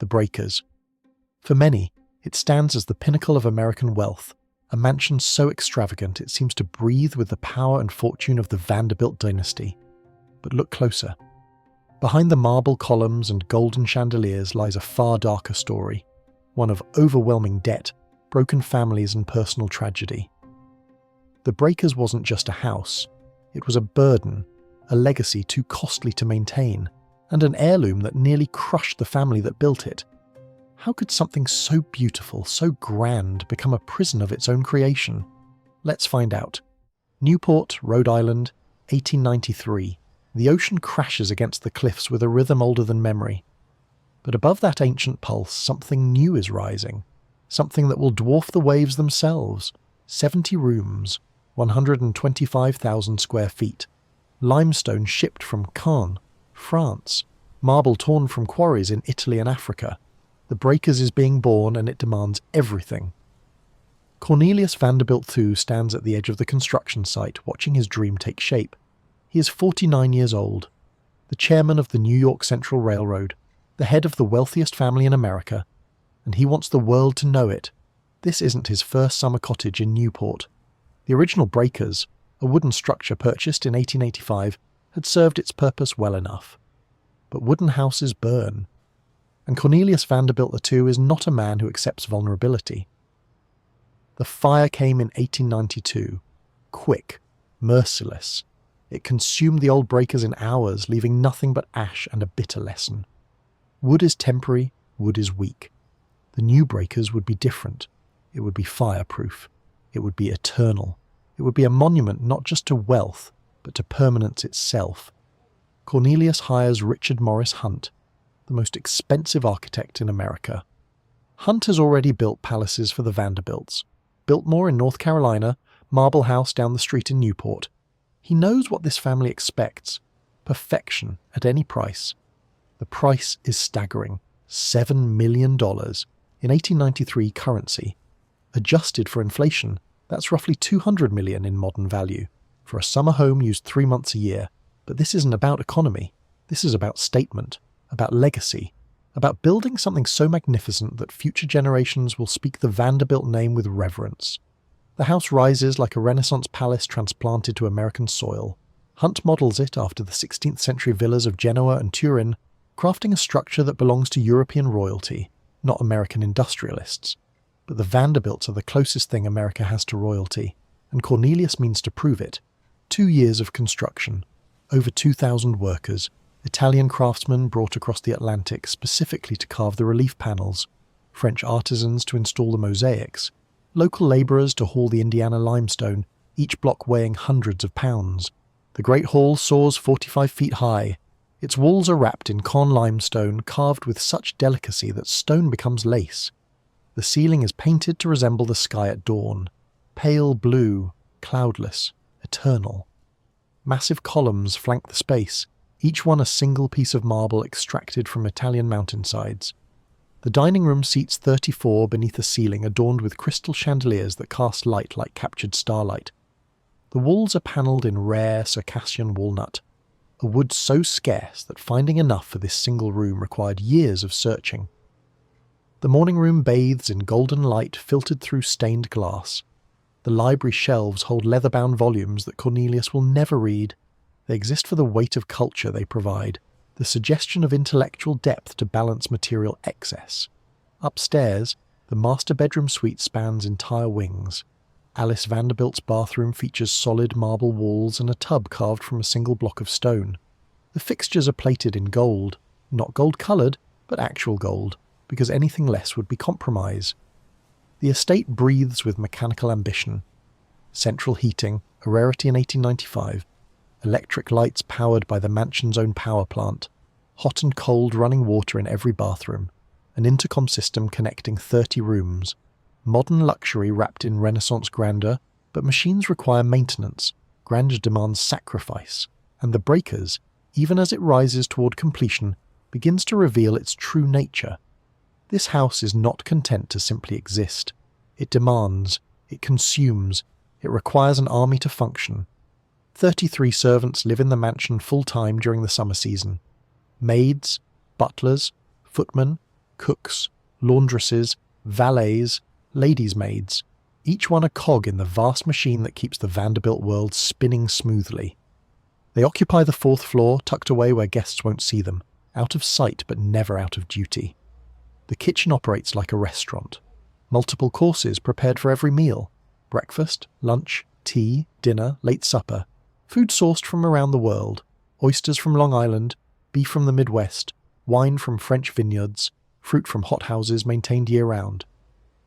the Breakers. For many, it stands as the pinnacle of American wealth, a mansion so extravagant it seems to breathe with the power and fortune of the Vanderbilt dynasty. But look closer. Behind the marble columns and golden chandeliers lies a far darker story, one of overwhelming debt, broken families and personal tragedy. The Breakers wasn't just a house, it was a burden, a legacy too costly to maintain, and an heirloom that nearly crushed the family that built it. How could something so beautiful, so grand, become a prison of its own creation? Let's find out. Newport, Rhode Island, 1893. The ocean crashes against the cliffs with a rhythm older than memory. But above that ancient pulse, something new is rising. Something that will dwarf the waves themselves. 70 rooms, 125,000 square feet. Limestone shipped from Caen, France. Marble torn from quarries in Italy and Africa. The Breakers is being born and it demands everything. Cornelius Vanderbilt II stands at the edge of the construction site, watching his dream take shape. He is 49 years old, the chairman of the New York Central Railroad, the head of the wealthiest family in America, and he wants the world to know it. This isn't his first summer cottage in Newport. The original Breakers, a wooden structure purchased in 1885, had served its purpose well enough. But wooden houses burn. And Cornelius Vanderbilt II is not a man who accepts vulnerability. The fire came in 1892, quick, merciless. It consumed the old Breakers in hours, leaving nothing but ash and a bitter lesson. Wood is temporary, wood is weak. The new Breakers would be different. It would be fireproof. It would be eternal. It would be a monument not just to wealth, but to permanence itself. Cornelius hires Richard Morris Hunt, the most expensive architect in America. Hunt has already built palaces for the Vanderbilts. Biltmore in North Carolina, Marble House down the street in Newport. He knows what this family expects. Perfection at any price. The price is staggering. $7 million. In 1893 currency. Adjusted for inflation, that's roughly $200 million in modern value. For a summer home used 3 months a year. But this isn't about economy. This is about statement. About legacy, about building something so magnificent that future generations will speak the Vanderbilt name with reverence. The house rises like a Renaissance palace transplanted to American soil. Hunt models it after the 16th century villas of Genoa and Turin, crafting a structure that belongs to European royalty, not American industrialists. But the Vanderbilts are the closest thing America has to royalty, and Cornelius means to prove it. 2 years of construction, over 2,000 workers, Italian craftsmen brought across the Atlantic specifically to carve the relief panels, French artisans to install the mosaics, local labourers to haul the Indiana limestone, each block weighing hundreds of pounds. The Great Hall soars 45 feet high. Its walls are wrapped in Caen limestone carved with such delicacy that stone becomes lace. The ceiling is painted to resemble the sky at dawn, pale blue, cloudless, eternal. Massive columns flank the space, each one a single piece of marble extracted from Italian mountainsides. The dining room seats 34 beneath a ceiling adorned with crystal chandeliers that cast light like captured starlight. The walls are panelled in rare Circassian walnut, a wood so scarce that finding enough for this single room required years of searching. The morning room bathes in golden light filtered through stained glass. The library shelves hold leather-bound volumes that Cornelius will never read. They exist for the weight of culture they provide, the suggestion of intellectual depth to balance material excess. Upstairs, the master bedroom suite spans entire wings. Alice Vanderbilt's bathroom features solid marble walls and a tub carved from a single block of stone. The fixtures are plated in gold, not gold-coloured, but actual gold, because anything less would be compromise. The estate breathes with mechanical ambition. Central heating, a rarity in 1895. Electric lights powered by the mansion's own power plant. Hot and cold running water in every bathroom. An intercom system connecting 30 rooms. Modern luxury wrapped in Renaissance grandeur, but machines require maintenance. Grandeur demands sacrifice. And the Breakers, even as it rises toward completion, begins to reveal its true nature. This house is not content to simply exist. It demands, it consumes, it requires an army to function. 33 servants live in the mansion full-time during the summer season. Maids, butlers, footmen, cooks, laundresses, valets, ladies' maids, each one a cog in the vast machine that keeps the Vanderbilt world spinning smoothly. They occupy the 4th floor, tucked away where guests won't see them, out of sight but never out of duty. The kitchen operates like a restaurant. Multiple courses prepared for every meal. Breakfast, lunch, tea, dinner, late supper. Food sourced from around the world. Oysters from Long Island, beef from the Midwest, wine from French vineyards, fruit from hothouses maintained year-round.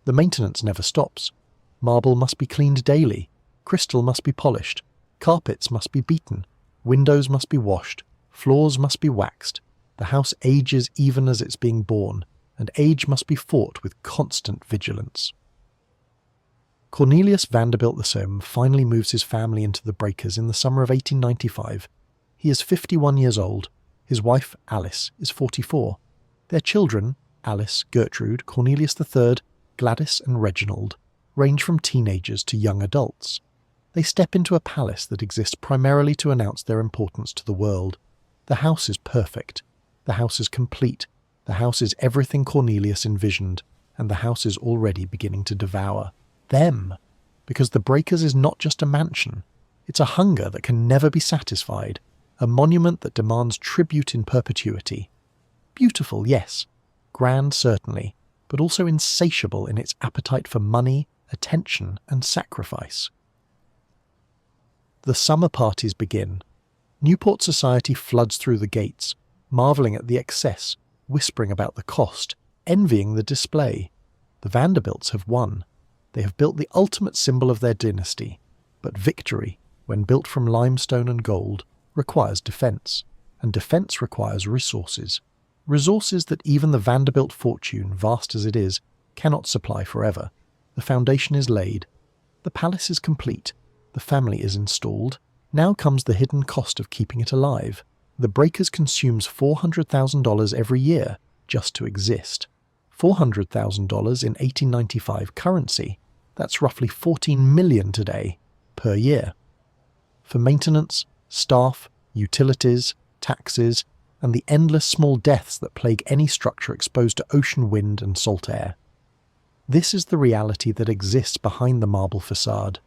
The maintenance never stops. Marble must be cleaned daily. Crystal must be polished. Carpets must be beaten. Windows must be washed. Floors must be waxed. The house ages even as it's being born, and age must be fought with constant vigilance. Cornelius Vanderbilt II finally moves his family into the breakers in the summer of 1895. He is 51 years old. His wife, Alice, is 44. Their children, Alice, Gertrude, Cornelius III, Gladys and Reginald, range from teenagers to young adults. They step into a palace that exists primarily to announce their importance to the world. The house is perfect. The house is complete. The house is everything Cornelius envisioned, and the house is already beginning to devour them. Because the Breakers is not just a mansion. It's a hunger that can never be satisfied, a monument that demands tribute in perpetuity. Beautiful, yes. Grand, certainly, but also insatiable in its appetite for money, attention, and sacrifice. The summer parties begin. Newport society floods through the gates, marvelling at the excess, whispering about the cost, envying the display. The Vanderbilts have won. They have built the ultimate symbol of their dynasty. But victory, when built from limestone and gold, requires defence, and defence requires resources. Resources that even the Vanderbilt fortune, vast as it is, cannot supply forever. The foundation is laid. The palace is complete. The family is installed. Now comes the hidden cost of keeping it alive. The Breakers consumes $400,000 every year just to exist. $400,000 in 1895 currency. That's roughly $14 million today, per year. For maintenance, staff, utilities, taxes, and the endless small deaths that plague any structure exposed to ocean wind and salt air. This is the reality that exists behind the marble facade.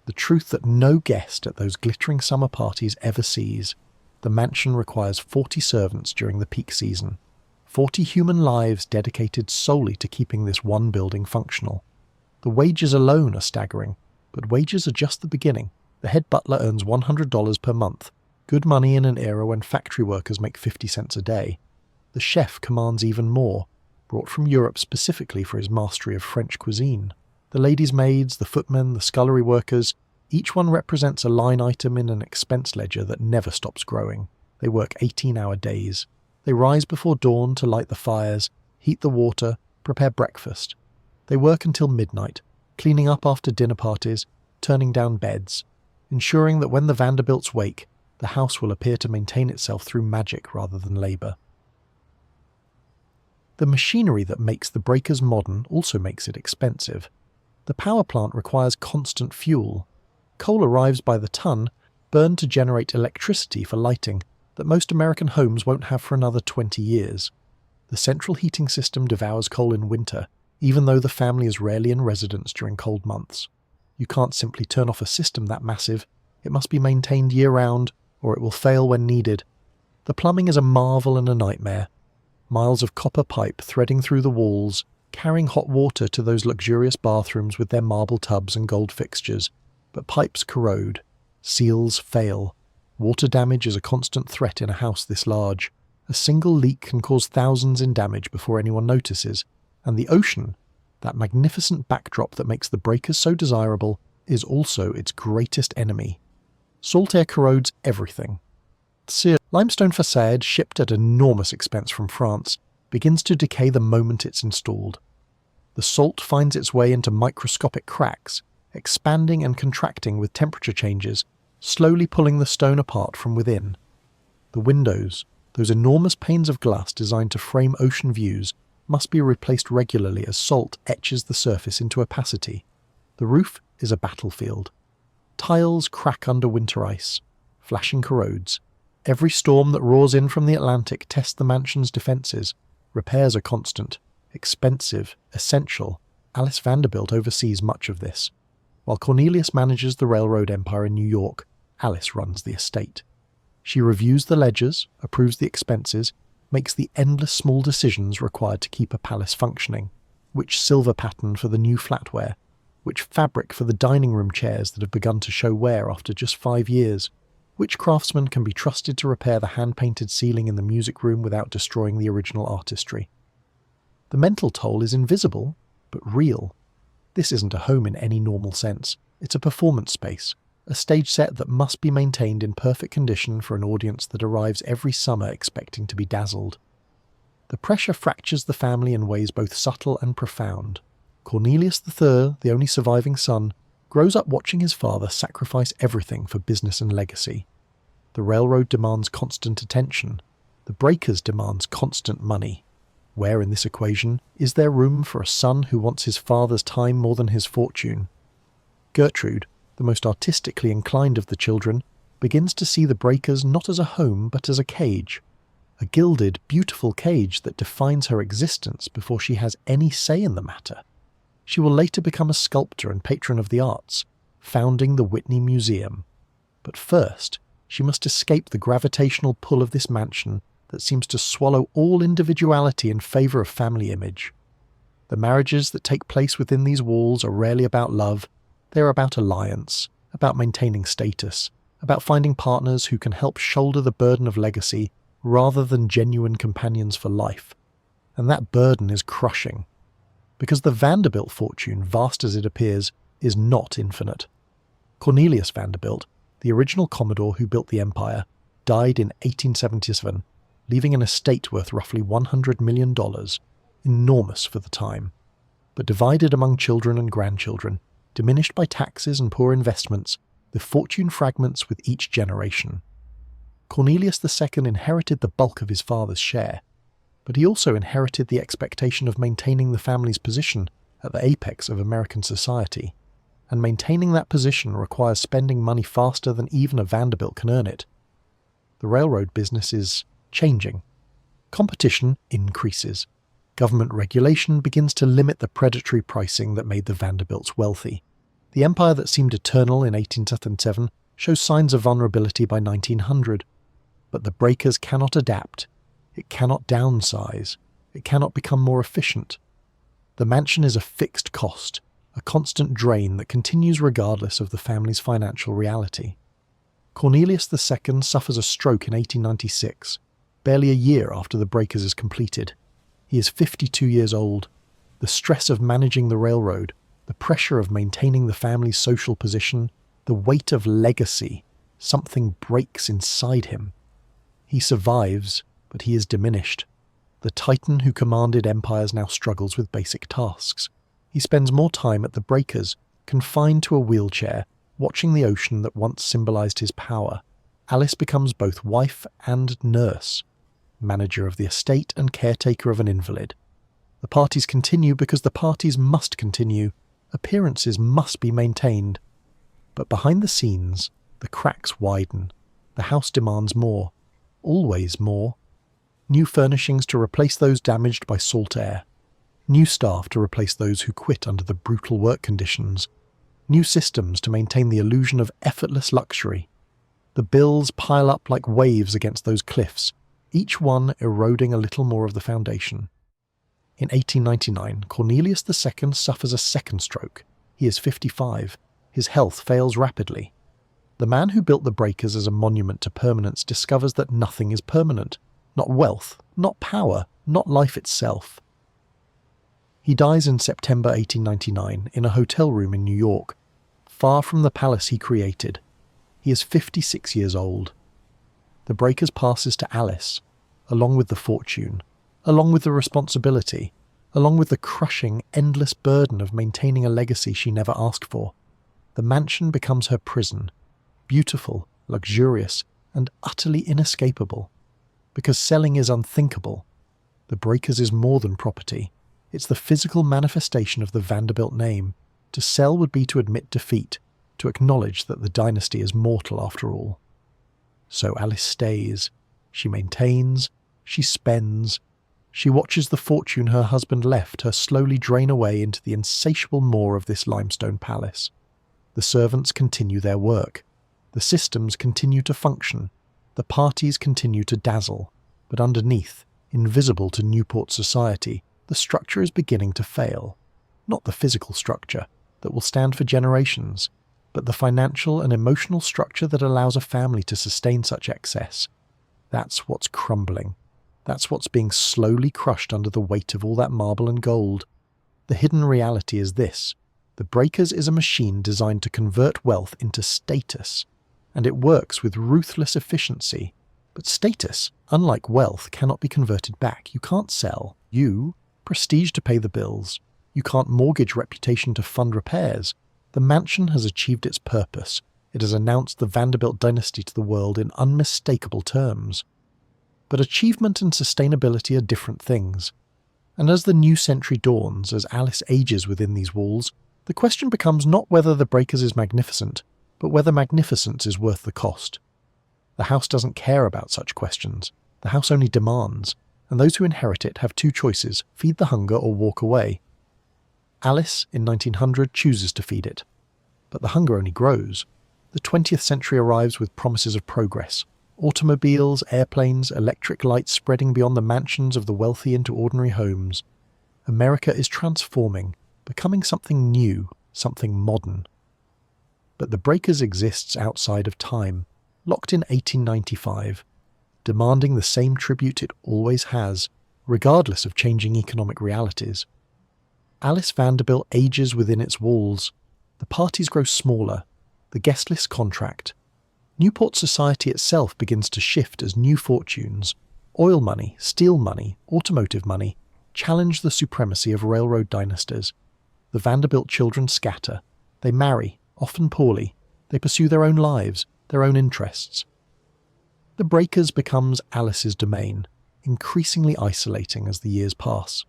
The truth that no guest at those glittering summer parties ever sees. The mansion requires 40 servants during the peak season. 40 human lives dedicated solely to keeping this one building functional. The wages alone are staggering, but wages are just the beginning. The head butler earns $100 per month, good money in an era when factory workers make 50 cents a day. The chef commands even more, brought from Europe specifically for his mastery of French cuisine. The ladies' maids, the footmen, the scullery workers, each one represents a line item in an expense ledger that never stops growing. They work 18-hour days. They rise before dawn to light the fires, heat the water, prepare breakfast. They work until midnight, cleaning up after dinner parties, turning down beds, ensuring that when the Vanderbilts wake, the house will appear to maintain itself through magic rather than labour. The machinery that makes the Breakers modern also makes it expensive. The power plant requires constant fuel. Coal arrives by the ton, burned to generate electricity for lighting that most American homes won't have for another 20 years. The central heating system devours coal in winter, even though the family is rarely in residence during cold months. You can't simply turn off a system that massive. It must be maintained year-round, or it will fail when needed. The plumbing is a marvel and a nightmare. Miles of copper pipe threading through the walls, carrying hot water to those luxurious bathrooms with their marble tubs and gold fixtures. But pipes corrode. Seals fail. Water damage is a constant threat in a house this large. A single leak can cause thousands in damage before anyone notices. And the ocean, that magnificent backdrop that makes the Breakers so desirable, is also its greatest enemy. Salt air corrodes everything. The limestone facade, shipped at enormous expense from France, begins to decay the moment it's installed. The salt finds its way into microscopic cracks, expanding and contracting with temperature changes, slowly pulling the stone apart from within. The windows, those enormous panes of glass designed to frame ocean views, must be replaced regularly as salt etches the surface into opacity. The roof is a battlefield. Tiles crack under winter ice. Flashing corrodes. Every storm that roars in from the Atlantic tests the mansion's defences. Repairs are constant. expensive, essential, Alice Vanderbilt oversees much of this. While Cornelius manages the railroad empire in New York, Alice runs the estate. She reviews the ledgers, approves the expenses, makes the endless small decisions required to keep a palace functioning. Which silver pattern for the new flatware? Which fabric for the dining room chairs that have begun to show wear after just 5 years? Which craftsman can be trusted to repair the hand-painted ceiling in the music room without destroying the original artistry? The mental toll is invisible, but real. This isn't a home in any normal sense. It's a performance space, a stage set that must be maintained in perfect condition for an audience that arrives every summer expecting to be dazzled. The pressure fractures the family in ways both subtle and profound. Cornelius III, the only surviving son, grows up watching his father sacrifice everything for business and legacy. The railroad demands constant attention. The breakers demands constant money. Where in this equation is there room for a son who wants his father's time more than his fortune? Gertrude, the most artistically inclined of the children, begins to see the breakers not as a home but as a cage. A gilded, beautiful cage that defines her existence before she has any say in the matter. She will later become a sculptor and patron of the arts, founding the Whitney Museum. But first, she must escape the gravitational pull of this mansion that seems to swallow all individuality in favour of family image. The marriages that take place within these walls are rarely about love, they are about alliance, about maintaining status, about finding partners who can help shoulder the burden of legacy rather than genuine companions for life. And that burden is crushing. Because the Vanderbilt fortune, vast as it appears, is not infinite. Cornelius Vanderbilt, the original Commodore who built the empire, died in 1877, leaving an estate worth roughly $100 million, enormous for the time. But divided among children and grandchildren, diminished by taxes and poor investments, the fortune fragments with each generation. Cornelius II inherited the bulk of his father's share, but he also inherited the expectation of maintaining the family's position at the apex of American society, and maintaining that position requires spending money faster than even a Vanderbilt can earn it. The railroad business is changing. Competition increases. Government regulation begins to limit the predatory pricing that made the Vanderbilts wealthy. The empire that seemed eternal in 1807 shows signs of vulnerability by 1900. But the breakers cannot adapt. It cannot downsize. It cannot become more efficient. The mansion is a fixed cost, a constant drain that continues regardless of the family's financial reality. Cornelius II suffers a stroke in 1896, barely a year after the breakers is completed. He is 52 years old. The stress of managing the railroad, the pressure of maintaining the family's social position, the weight of legacy, something breaks inside him. He survives, but he is diminished. The titan who commanded empires now struggles with basic tasks. He spends more time at the breakers, confined to a wheelchair, watching the ocean that once symbolized his power. Alice becomes both wife and nurse, manager of the estate and caretaker of an invalid. The parties continue because the parties must continue. Appearances must be maintained. But behind the scenes, the cracks widen. The house demands more. Always more. New furnishings to replace those damaged by salt air. New staff to replace those who quit under the brutal work conditions. New systems to maintain the illusion of effortless luxury. The bills pile up like waves against those cliffs, each one eroding a little more of the foundation. In 1899, Cornelius II suffers a second stroke. He is 55. His health fails rapidly. The man who built the breakers as a monument to permanence discovers that nothing is permanent. Not wealth, not power, not life itself. He dies in September 1899 in a hotel room in New York, far from the palace he created. He is 56 years old. The breakers passes to Alice, along with the fortune, along with the responsibility, along with the crushing, endless burden of maintaining a legacy she never asked for. The mansion becomes her prison, beautiful, luxurious, and utterly inescapable. Because selling is unthinkable. The breakers is more than property. It's the physical manifestation of the Vanderbilt name. To sell would be to admit defeat, to acknowledge that the dynasty is mortal after all. So Alice stays. She maintains, she spends, She watches the fortune her husband left her slowly drain away into the insatiable maw of this limestone palace. The servants continue their work. The systems continue to function. The parties continue to dazzle. But underneath, invisible to Newport society, the structure is beginning to fail. Not the physical structure that will stand for generations, but the financial and emotional structure that allows a family to sustain such excess. That's what's crumbling. That's what's being slowly crushed under the weight of all that marble and gold. The hidden reality is this. The Breakers is a machine designed to convert wealth into status, and it works with ruthless efficiency. But status, unlike wealth, cannot be converted back. You can't sell. Prestige to pay the bills. You can't mortgage reputation to fund repairs. The mansion has achieved its purpose. It has announced the Vanderbilt dynasty to the world in unmistakable terms. But achievement and sustainability are different things. And as the new century dawns, as Alice ages within these walls, the question becomes not whether the Breakers is magnificent, but whether magnificence is worth the cost. The house doesn't care about such questions. The house only demands, and those who inherit it have two choices: feed the hunger or walk away. Alice, in 1900, chooses to feed it. But the hunger only grows. The 20th century arrives with promises of progress. Automobiles, airplanes, electric lights spreading beyond the mansions of the wealthy into ordinary homes. America is transforming, becoming something new, something modern. But the Breakers exists outside of time, locked in 1895, demanding the same tribute it always has, regardless of changing economic realities. Alice Vanderbilt ages within its walls. The parties grow smaller. The guest lists contract. Newport society itself begins to shift as new fortunes, oil money, steel money, automotive money, challenge the supremacy of railroad dynasties. The Vanderbilt children scatter. They marry, often poorly. They pursue their own lives, their own interests. The Breakers becomes Alice's domain, increasingly isolating as the years pass.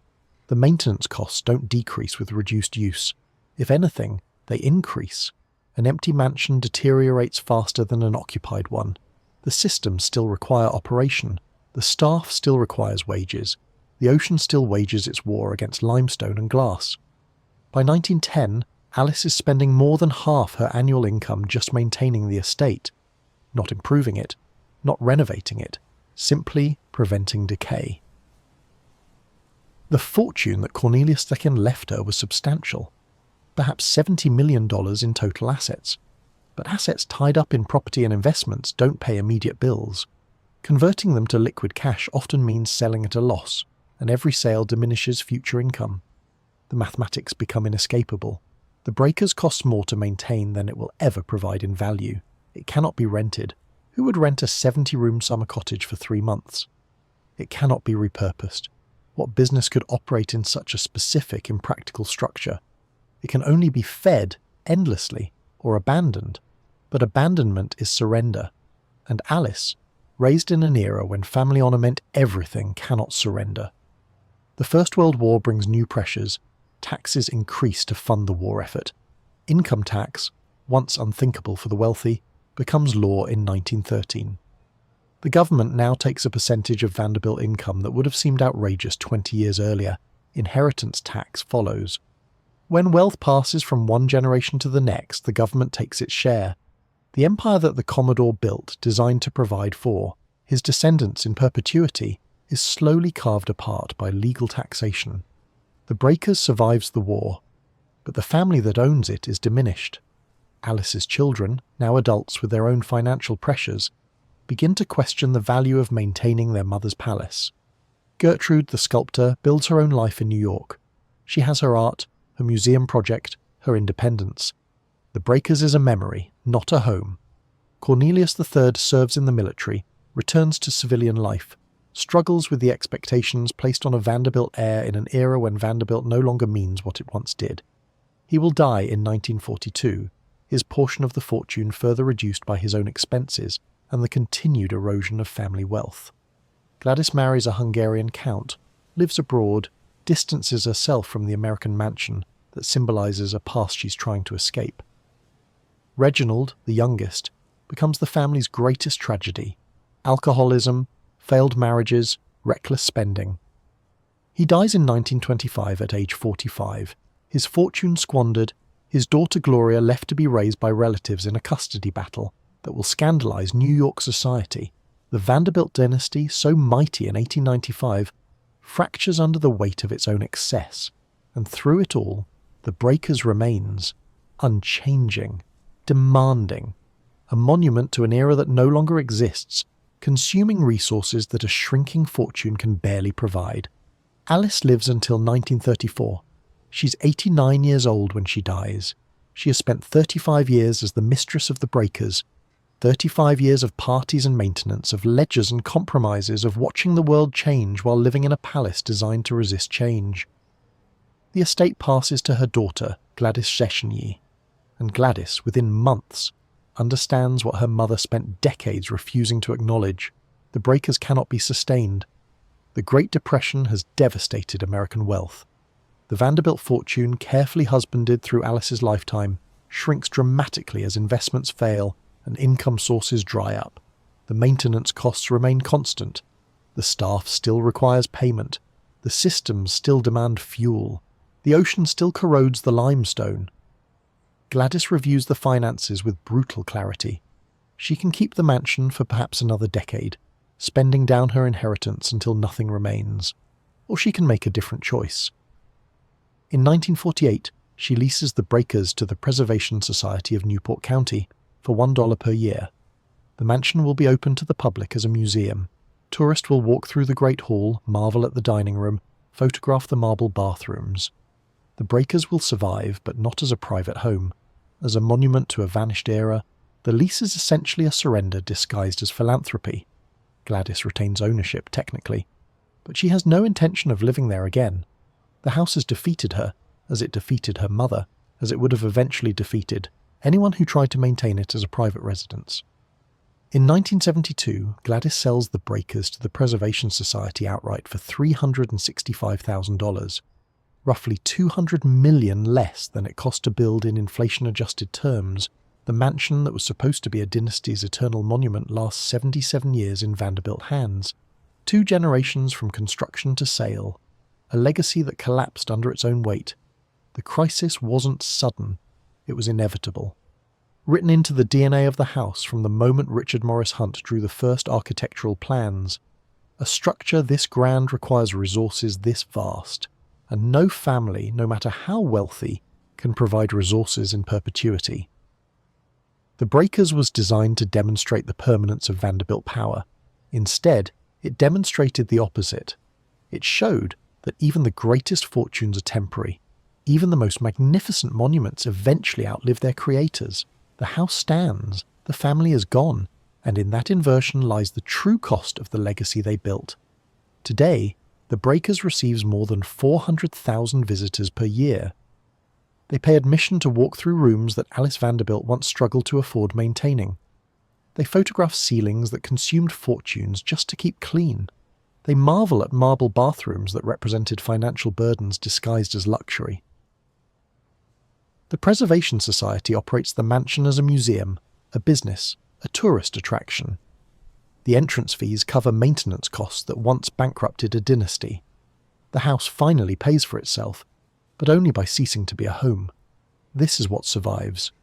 The maintenance costs don't decrease with reduced use. If anything, they increase. An empty mansion deteriorates faster than an occupied one. The systems still require operation. The staff still requires wages. The ocean still wages its war against limestone and glass. By 1910, Alice is spending more than half her annual income just maintaining the estate, not improving it, not renovating it, simply preventing decay. The fortune that Cornelius II left her was substantial, perhaps $70 million in total assets. But assets tied up in property and investments don't pay immediate bills. Converting them to liquid cash often means selling at a loss, and every sale diminishes future income. The mathematics become inescapable. The Breakers cost more to maintain than it will ever provide in value. It cannot be rented. Who would rent a 70-room summer cottage for 3 months? It cannot be repurposed. What business could operate in such a specific, impractical structure? It can only be fed endlessly or abandoned. But abandonment is surrender. And Alice, raised in an era when family honour meant everything, cannot surrender. The First World War brings new pressures. Taxes increase to fund the war effort. Income tax, once unthinkable for the wealthy, becomes law in 1913. The government now takes a percentage of Vanderbilt income that would have seemed outrageous 20 years earlier. Inheritance tax follows. When wealth passes from one generation to the next, the government takes its share. The empire that the Commodore built, designed to provide for his descendants in perpetuity, is slowly carved apart by legal taxation. The Breakers survives the war, but the family that owns it is diminished. Alice's children, now adults with their own financial pressures, begin to question the value of maintaining their mother's palace. Gertrude, the sculptor, builds her own life in New York. She has her art, her museum project, her independence. The Breakers is a memory, not a home. Cornelius III serves in the military, returns to civilian life, struggles with the expectations placed on a Vanderbilt heir in an era when Vanderbilt no longer means what it once did. He will die in 1942, his portion of the fortune further reduced by his own expenses and the continued erosion of family wealth. Gladys marries a Hungarian count, lives abroad, distances herself from the American mansion that symbolizes a past she's trying to escape. Reginald, the youngest, becomes the family's greatest tragedy. Alcoholism, failed marriages, reckless spending. He dies in 1925 at age 45, his fortune squandered, his daughter Gloria left to be raised by relatives in a custody battle that will scandalize New York society. The Vanderbilt dynasty, so mighty in 1895, fractures under the weight of its own excess, and through it all, the Breakers remains, unchanging, demanding, a monument to an era that no longer exists, consuming resources that a shrinking fortune can barely provide. Alice lives until 1934. She's 89 years old when she dies. She has spent 35 years as the mistress of the Breakers, 35 years of parties and maintenance, of ledgers and compromises, of watching the world change while living in a palace designed to resist change. The estate passes to her daughter, Gladys Sessions, and Gladys, within months, understands what her mother spent decades refusing to acknowledge. The Breakers cannot be sustained. The Great Depression has devastated American wealth. The Vanderbilt fortune, carefully husbanded through Alice's lifetime, shrinks dramatically as investments fail and income sources dry up. The maintenance costs remain constant. The staff still requires payment. The systems still demand fuel. The ocean still corrodes the limestone. Gladys reviews the finances with brutal clarity. She can keep the mansion for perhaps another decade, spending down her inheritance until nothing remains. Or she can make a different choice. In 1948, she leases the Breakers to the Preservation Society of Newport County for $1 per year. The mansion will be open to the public as a museum. Tourists will walk through the Great Hall, marvel at the dining room, photograph the marble bathrooms. The Breakers will survive, but not as a private home. As a monument to a vanished era, the lease is essentially a surrender disguised as philanthropy. Gladys retains ownership, technically, but she has no intention of living there again. The house has defeated her, as it defeated her mother, as it would have eventually defeated anyone who tried to maintain it as a private residence. In 1972, Gladys sells the Breakers to the Preservation Society outright for $365,000, roughly $200 million less than it cost to build in inflation-adjusted terms. The mansion that was supposed to be a dynasty's eternal monument lasts 77 years in Vanderbilt hands, 2 generations from construction to sale, a legacy that collapsed under its own weight. The crisis wasn't sudden, it was inevitable. Written into the DNA of the house from the moment Richard Morris Hunt drew the first architectural plans, a structure this grand requires resources this vast, and no family, no matter how wealthy, can provide resources in perpetuity. The Breakers was designed to demonstrate the permanence of Vanderbilt power. Instead, it demonstrated the opposite. It showed that even the greatest fortunes are temporary. Even the most magnificent monuments eventually outlive their creators. The house stands, the family is gone, and in that inversion lies the true cost of the legacy they built. Today, the Breakers receives more than 400,000 visitors per year. They pay admission to walk through rooms that Alice Vanderbilt once struggled to afford maintaining. They photograph ceilings that consumed fortunes just to keep clean. They marvel at marble bathrooms that represented financial burdens disguised as luxury. The Preservation Society operates the mansion as a museum, a business, a tourist attraction. The entrance fees cover maintenance costs that once bankrupted a dynasty. The house finally pays for itself, but only by ceasing to be a home. This is what survives.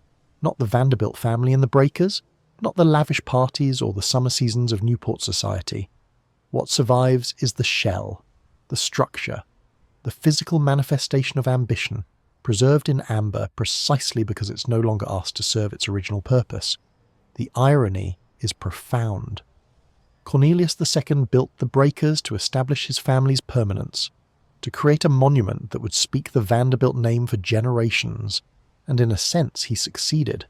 Not the Vanderbilt family and the Breakers, not the lavish parties or the summer seasons of Newport society. What survives is the shell, the structure, the physical manifestation of ambition, preserved in amber precisely because it's no longer asked to serve its original purpose. The irony is profound. Cornelius II built the Breakers to establish his family's permanence, to create a monument that would speak the Vanderbilt name for generations, and in a sense he succeeded.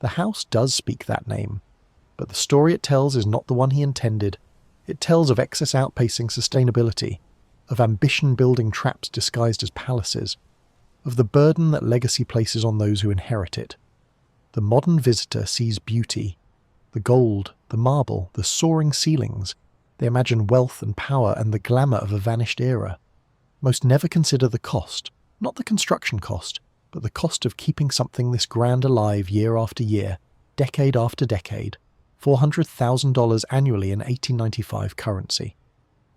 The house does speak that name, but the story it tells is not the one he intended. It tells of excess outpacing sustainability, of ambition building traps disguised as palaces, of the burden that legacy places on those who inherit it. The modern visitor sees beauty, the gold, the marble, the soaring ceilings. They imagine wealth and power and the glamour of a vanished era. Most never consider the cost, not the construction cost, but the cost of keeping something this grand alive year after year, decade after decade. $400,000 annually in 1895 currency.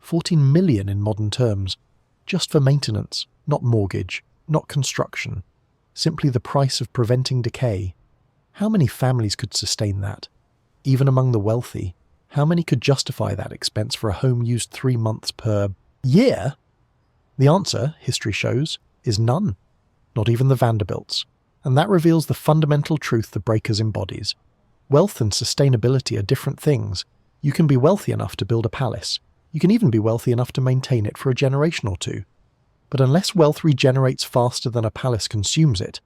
$14 million in modern terms. just for maintenance, not mortgage, not construction, simply the price of preventing decay. How many families could sustain that? Even among the wealthy, how many could justify that expense for a home used 3 months per year? The answer, history shows, is none. Not even the Vanderbilts. And that reveals the fundamental truth the Breakers embodies. Wealth and sustainability are different things. You can be wealthy enough to build a palace. You can even be wealthy enough to maintain it for a generation or two. But unless wealth regenerates faster than a palace consumes it,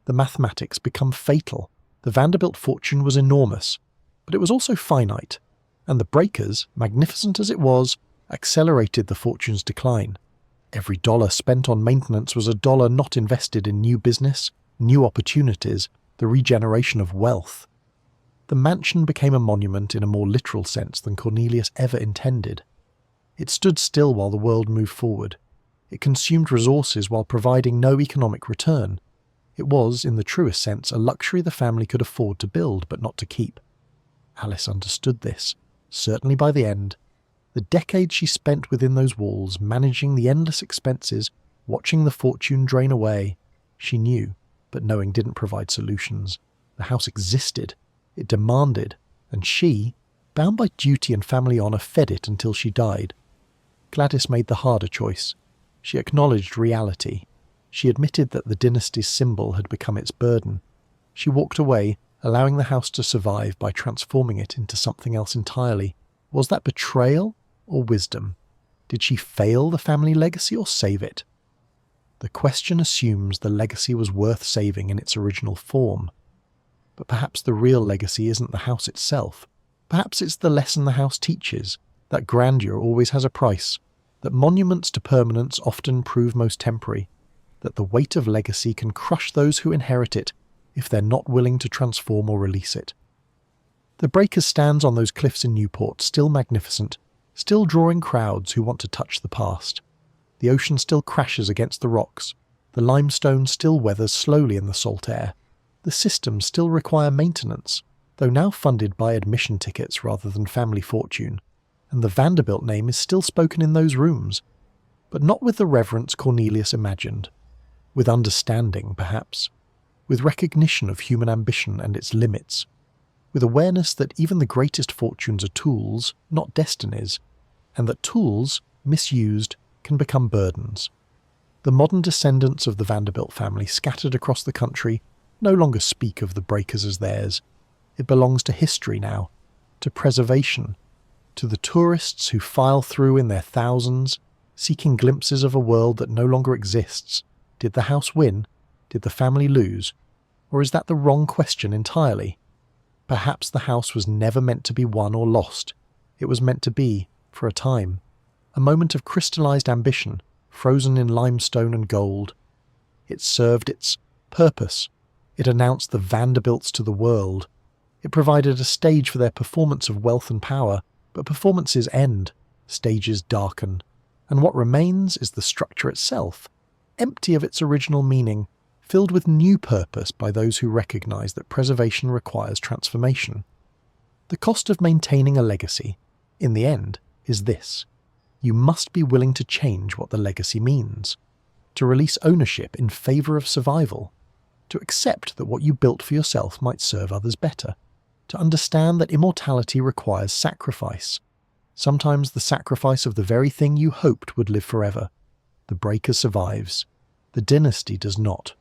the mathematics become fatal. The Vanderbilt fortune was enormous, but it was also finite, and the Breakers, magnificent as it was, accelerated the fortune's decline. Every dollar spent on maintenance was a dollar not invested in new business, new opportunities, the regeneration of wealth. The mansion became a monument in a more literal sense than Cornelius ever intended. It stood still while the world moved forward. It consumed resources while providing no economic return. It was, in the truest sense, a luxury the family could afford to build but not to keep. Alice understood this, certainly by the end. The decades she spent within those walls, managing the endless expenses, watching the fortune drain away, she knew, but knowing didn't provide solutions. The house existed, it demanded, and she, bound by duty and family honour, fed it until she died. Gladys made the harder choice. She acknowledged reality. She admitted that the dynasty's symbol had become its burden. She walked away, allowing the house to survive by transforming it into something else entirely. Was that betrayal or wisdom? Did she fail the family legacy or save it? The question assumes the legacy was worth saving in its original form. But perhaps the real legacy isn't the house itself. Perhaps it's the lesson the house teaches, that grandeur always has a price, that monuments to permanence often prove most temporary, that the weight of legacy can crush those who inherit it if they're not willing to transform or release it. The Breakers stands on those cliffs in Newport, still magnificent, still drawing crowds who want to touch the past. The ocean still crashes against the rocks. The limestone still weathers slowly in the salt air. The systems still require maintenance, though now funded by admission tickets rather than family fortune. And the Vanderbilt name is still spoken in those rooms, but not with the reverence Cornelius imagined. With understanding, perhaps. With recognition of human ambition and its limits. With awareness that even the greatest fortunes are tools, not destinies, and that tools, misused, can become burdens. The modern descendants of the Vanderbilt family scattered across the country no longer speak of the Breakers as theirs. It belongs to history now, to preservation, to the tourists who file through in their thousands, seeking glimpses of a world that no longer exists. Did the house win? Did the family lose? Or is that the wrong question entirely? Perhaps the house was never meant to be won or lost. It was meant to be, for a time, a moment of crystallized ambition, frozen in limestone and gold. It served its purpose. It announced the Vanderbilts to the world. It provided a stage for their performance of wealth and power, but performances end, stages darken, and what remains is the structure itself, empty of its original meaning, filled with new purpose by those who recognize that preservation requires transformation. The cost of maintaining a legacy, in the end, is this. You must be willing to change what the legacy means, to release ownership in favor of survival, to accept that what you built for yourself might serve others better, to understand that immortality requires sacrifice, sometimes the sacrifice of the very thing you hoped would live forever. The Breaker survives. The dynasty does not.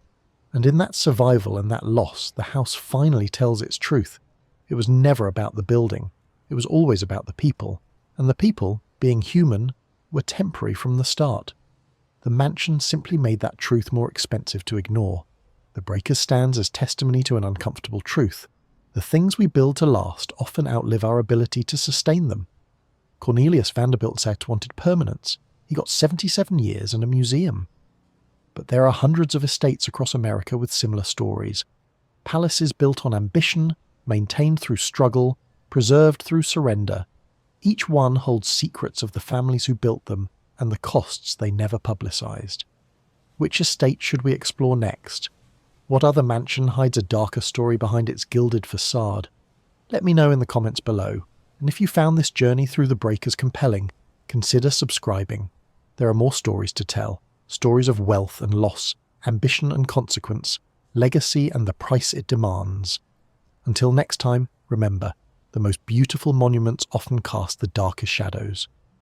And in that survival and that loss, the house finally tells its truth. It was never about the building. It was always about the people. And the people, being human, were temporary from the start. The mansion simply made that truth more expensive to ignore. The Breaker stands as testimony to an uncomfortable truth. The things we build to last often outlive our ability to sustain them. Cornelius Vanderbilt said wanted permanence. He got 77 years and a museum. But there are hundreds of estates across America with similar stories. Palaces built on ambition, maintained through struggle, preserved through surrender. Each one holds secrets of the families who built them and the costs they never publicized. Which estate should we explore next? What other mansion hides a darker story behind its gilded facade? Let me know in the comments below. And if you found this journey through the Breakers compelling, consider subscribing. there are more stories to tell, stories of wealth and loss, ambition and consequence, legacy and the price it demands. Until next time, remember, the most beautiful monuments often cast the darkest shadows.